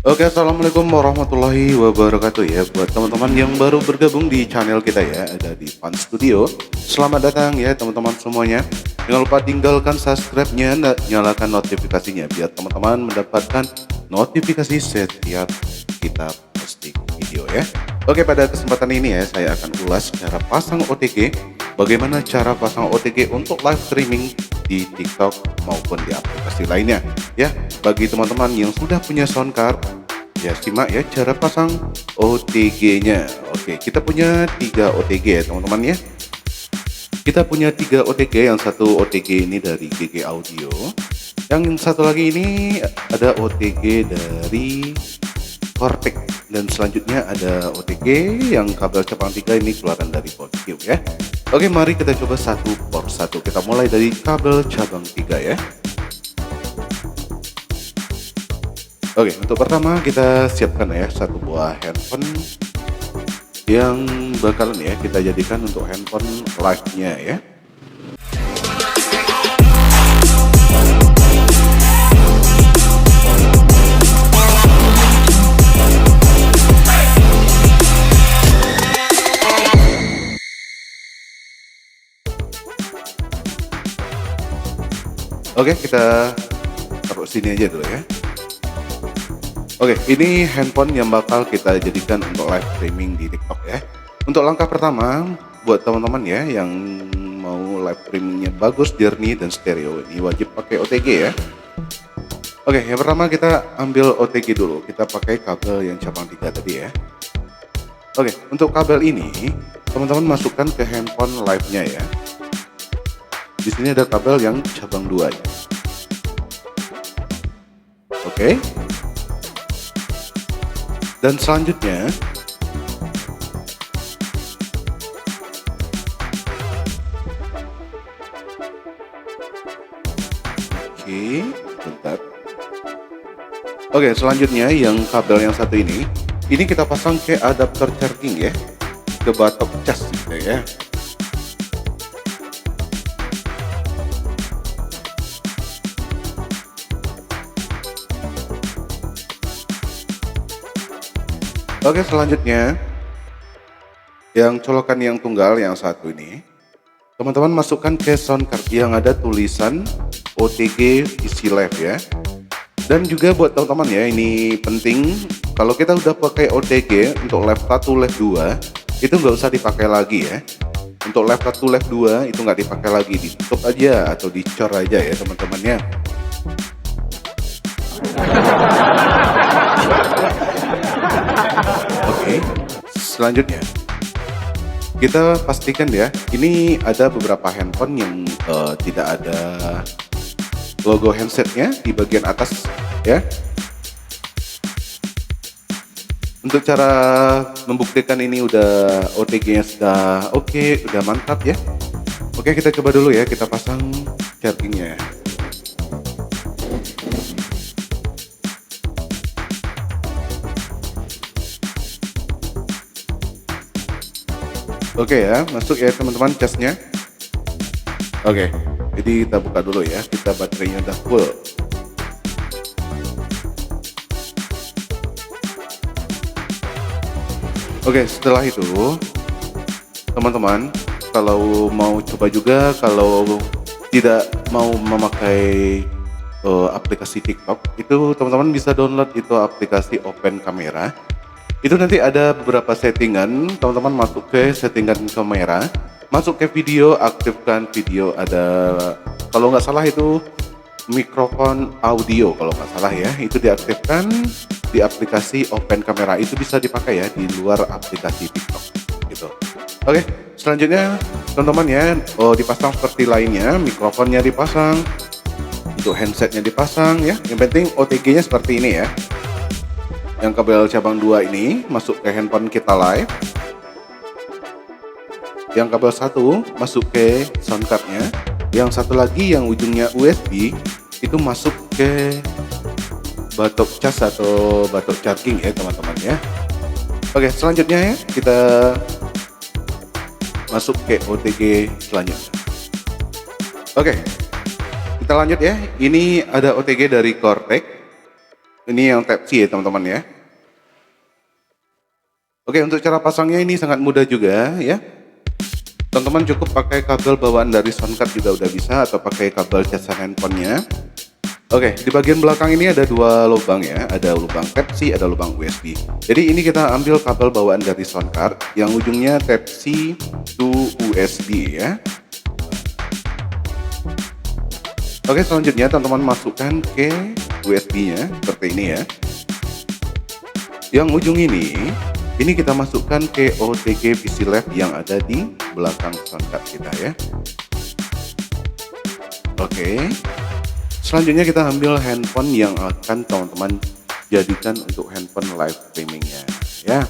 Oke, assalamualaikum warahmatullahi wabarakatuh ya. Buat teman-teman yang baru bergabung di channel kita ya, ada di Fun Studio. Selamat datang ya teman-teman semuanya. Jangan lupa tinggalkan subscribe-nya, nyalakan notifikasinya biar teman-teman mendapatkan notifikasi setiap kita posting video ya. Oke, pada kesempatan ini ya, saya akan ulas cara pasang OTG. Bagaimana cara pasang OTG untuk live streaming di TikTok maupun di aplikasi lainnya ya. Bagi teman-teman yang sudah punya soundcard, ya simak ya cara pasang OTG-nya. Oke, kita punya 3 OTG ya teman-teman ya. Kita punya 3 OTG, yang satu OTG ini dari GG Audio, yang satu lagi ini ada OTG dari Cortex, dan selanjutnya ada OTG yang kabel cabang 3 ini keluaran dari Bodycube ya. Oke, mari kita coba satu per satu. Kita mulai dari kabel cabang 3 ya. Oke, untuk pertama kita siapkan ya satu buah handphone yang bakalan ya kita jadikan untuk handphone live-nya ya. Oke, kita taruh sini aja dulu ya. Oke, ini handphone yang bakal kita jadikan untuk live streaming di TikTok ya. Untuk langkah pertama, buat teman-teman ya yang mau live streamingnya bagus, jernih, dan stereo, ini wajib pakai OTG ya. Oke, yang pertama kita ambil OTG dulu. Kita pakai kabel yang cabang 3 tadi ya. Oke, untuk kabel ini, teman-teman masukkan ke handphone live-nya ya. Di sini ada kabel yang cabang 2 ya. Oke. Dan selanjutnya bentar. Oke, selanjutnya yang kabel yang satu ini kita pasang ke adapter charging ya, ke batok cas gitu ya. Oke, selanjutnya yang colokan yang tunggal yang satu ini, teman-teman masukkan ke soundcard yang ada tulisan OTG isi live ya. Dan juga buat teman-teman ya, ini penting, kalau kita udah pakai OTG untuk live 1, live 2 itu nggak usah dipakai lagi ya. Untuk live 1, live 2 itu nggak dipakai lagi, ditutup aja atau dicor aja ya teman-temannya. Oke, selanjutnya kita pastikan ya, ini ada beberapa handphone yang tidak ada logo handsetnya di bagian atas ya. Untuk cara membuktikan ini udah OTG-nya sudah oke, udah mantap ya. Oke, kita coba dulu ya, kita pasang chargingnya. Oke ya, masuk ya teman-teman casnya. Oke, jadi kita buka dulu ya, kita baterainya udah full. Oke, setelah itu teman-teman kalau mau coba juga, kalau tidak mau memakai aplikasi TikTok, itu teman-teman bisa download itu aplikasi Open Camera. Itu nanti ada beberapa settingan, teman-teman masuk ke settingan kamera, masuk ke video, aktifkan video, ada kalau nggak salah itu mikrofon audio kalau nggak salah ya, itu diaktifkan di aplikasi Open Camera, itu bisa dipakai ya di luar aplikasi TikTok gitu. Oke, selanjutnya teman-teman ya, dipasang seperti lainnya, mikrofonnya dipasang, untuk handsetnya dipasang ya, yang penting OTG-nya seperti ini ya. Yang kabel cabang 2 ini masuk ke handphone kita live. Yang kabel 1 masuk ke soundcardnya. Yang satu lagi yang ujungnya USB itu masuk ke batok cas atau batok charging ya teman-teman ya. Oke, selanjutnya ya kita masuk ke OTG selanjutnya. Oke, kita lanjut ya. Ini ada OTG dari Cortex. Ini yang Type-C ya teman-teman ya. Oke, untuk cara pasangnya ini sangat mudah juga ya. Teman-teman cukup pakai kabel bawaan dari soundcard juga udah bisa, atau pakai kabel casan handphonenya. Oke, di bagian belakang ini ada dua lubang ya, ada lubang Type-C, ada lubang USB. Jadi ini kita ambil kabel bawaan dari soundcard yang ujungnya Type-C to USB ya. Oke, selanjutnya teman-teman masukkan ke USB-nya seperti ini ya. Yang ujung ini kita masukkan ke OTG PC Lab yang ada di belakang soundcard kita ya. Oke. Selanjutnya kita ambil handphone yang akan teman-teman jadikan untuk handphone live streamingnya ya.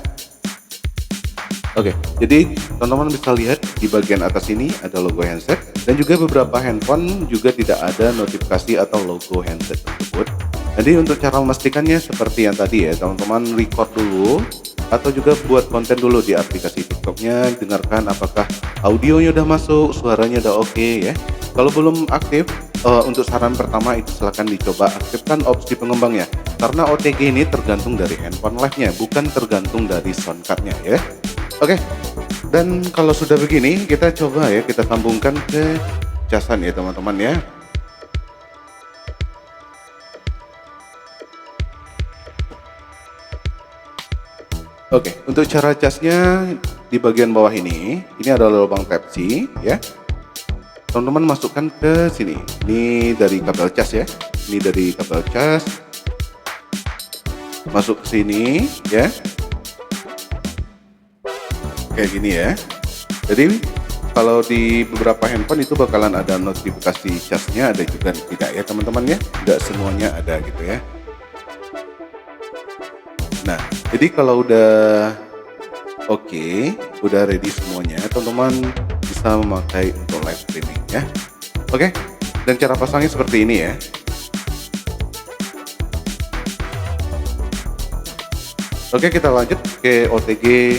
Oke, jadi teman-teman bisa lihat di bagian atas ini ada logo handset, dan juga beberapa handphone juga tidak ada notifikasi atau logo handset tersebut. Jadi untuk cara memastikannya seperti yang tadi ya, teman-teman record dulu atau juga buat konten dulu di aplikasi TikToknya, dengarkan apakah audionya udah masuk, suaranya udah oke ya. Kalau belum aktif, untuk saran pertama itu silahkan dicoba aktifkan opsi pengembangnya, karena OTG ini tergantung dari handphone live-nya, bukan tergantung dari soundcard-nya ya. Oke, dan kalau sudah begini kita coba ya, kita sambungkan ke casan ya teman-teman ya. Oke, untuk cara casnya di bagian bawah ini adalah lubang Type-C ya. Teman-teman masukkan ke sini. Ini dari kabel cas ya. Ini dari kabel cas. Masuk ke sini ya. Kayak gini ya. Jadi kalau di beberapa handphone itu bakalan ada notifikasi casnya, ada juga tidak ya teman-teman ya. Tidak semuanya ada gitu ya. Nah, jadi kalau udah oke, udah ready semuanya, teman-teman bisa memakai untuk live streaming ya. Oke, dan cara pasangnya seperti ini ya. Oke, kita lanjut ke OTG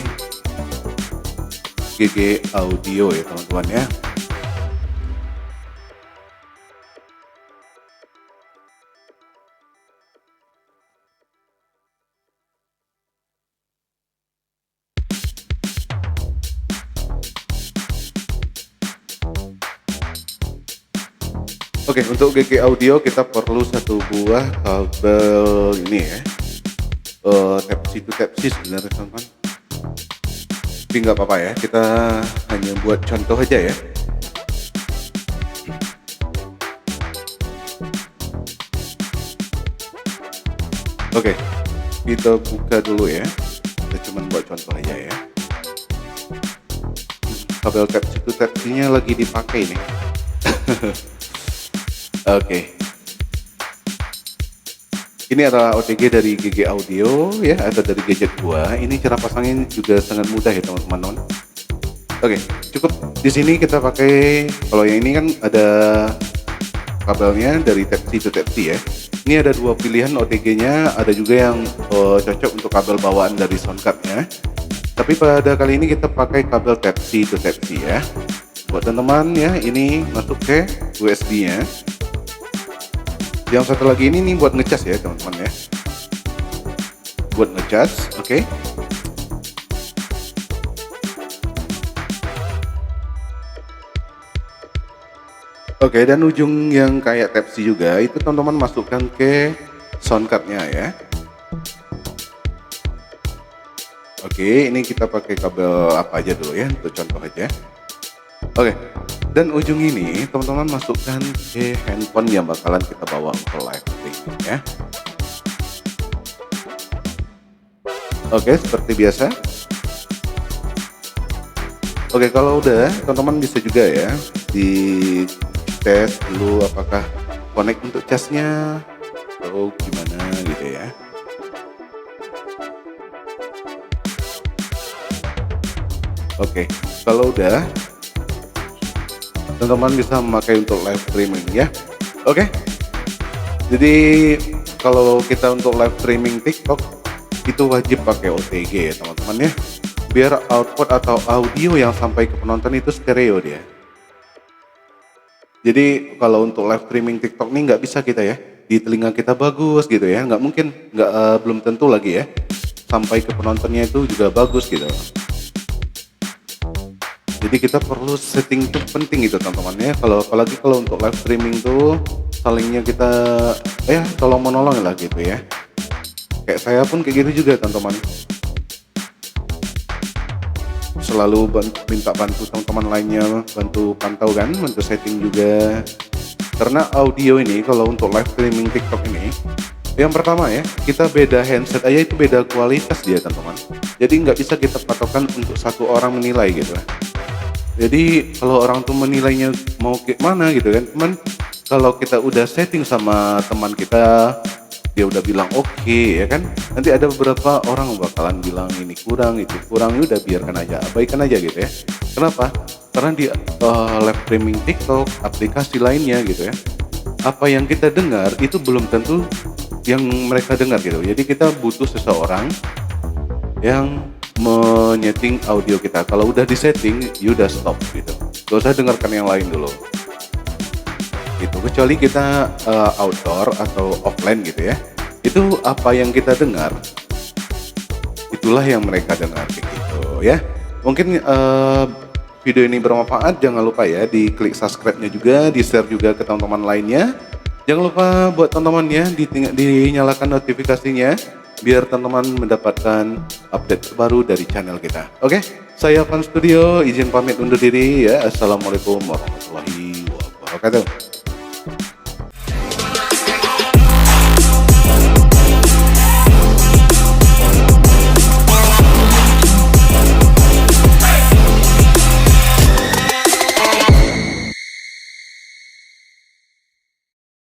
GG Audio ya teman-teman ya. Oke, untuk GG Audio kita perlu satu buah kabel ini ya. Type-C to Type-C sebenarnya teman-teman. Tapi nggak apa-apa ya, kita hanya buat contoh aja ya. Oke, kita buka dulu ya. Kita cuma buat contoh aja ya. Kabel Type-C to Type-C-nya lagi dipakai nih. Oke. Ini adalah OTG dari GG Audio ya, atau dari gadget gua. Ini cara pasangnya juga sangat mudah ya teman-teman. Oke, cukup di sini kita pakai, kalau yang ini kan ada kabelnya dari Type-C to Type-C ya. Ini ada dua pilihan OTG-nya, ada juga yang cocok untuk kabel bawaan dari soundcard-nya. Tapi pada kali ini kita pakai kabel Type-C to Type-C ya. Buat teman-teman ya, ini masuk ke USB-nya. Yang satu lagi ini nih buat ngecas ya teman-teman ya. Buat ngecas, oke. Oke, dan ujung yang kayak Type-C juga itu teman-teman masukkan ke soundcard-nya ya. Oke, ini kita pakai kabel apa aja dulu ya, untuk contoh aja. Oke, dan ujung ini teman-teman masukkan ke handphone yang bakalan kita bawa untuk live streaming ya. Oke, seperti biasa. Oke, kalau udah teman-teman bisa juga ya di tes dulu apakah connect untuk casnya atau gimana gitu ya. Oke, kalau udah teman-teman bisa memakai untuk live streaming ya. Oke, jadi kalau kita untuk live streaming TikTok itu wajib pakai OTG ya teman-teman ya, biar output atau audio yang sampai ke penonton itu stereo dia. Jadi kalau untuk live streaming TikTok ini nggak bisa kita ya di telinga kita bagus gitu ya. Nggak mungkin, belum tentu lagi ya sampai ke penontonnya itu juga bagus gitu. Jadi kita perlu setting itu penting gitu teman-teman ya. Apalagi kalau untuk live streaming tuh salingnya kita tolong menolong lah gitu ya. Kayak saya pun kayak gitu juga teman-teman. Selalu minta bantu teman-teman lainnya, bantu pantau kan, bantu setting juga. Karena audio ini kalau untuk live streaming TikTok ini, yang pertama ya, kita beda handset aja itu beda kualitas dia teman-teman. Jadi nggak bisa kita patokan untuk satu orang menilai gitu. Jadi kalau orang tuh menilainya mau kayak mana gitu kan, cuman kalau kita udah setting sama teman kita, dia udah bilang oke ya kan, nanti ada beberapa orang bakalan bilang ini kurang, itu kurang, ya udah biarkan aja, abaikan aja gitu ya. Kenapa? Karena di live streaming TikTok, aplikasi lainnya gitu ya, apa yang kita dengar itu belum tentu yang mereka dengar gitu. Jadi kita butuh seseorang yang menyeting audio kita. Kalau udah disetting, you udah stop gitu. Gak usah dengarkan yang lain dulu. Gitu. Kecuali kita outdoor atau offline gitu ya. Itu apa yang kita dengar, itulah yang mereka dengar kayak gitu ya. Mungkin video ini bermanfaat. Jangan lupa ya diklik subscribe-nya juga, di-share juga ke teman-teman lainnya. Jangan lupa buat teman-teman ya dinyalakan notifikasinya biar teman-teman mendapatkan update terbaru dari channel kita. Oke, saya Fun Studio izin pamit undur diri ya. Assalamualaikum warahmatullahi wabarakatuh.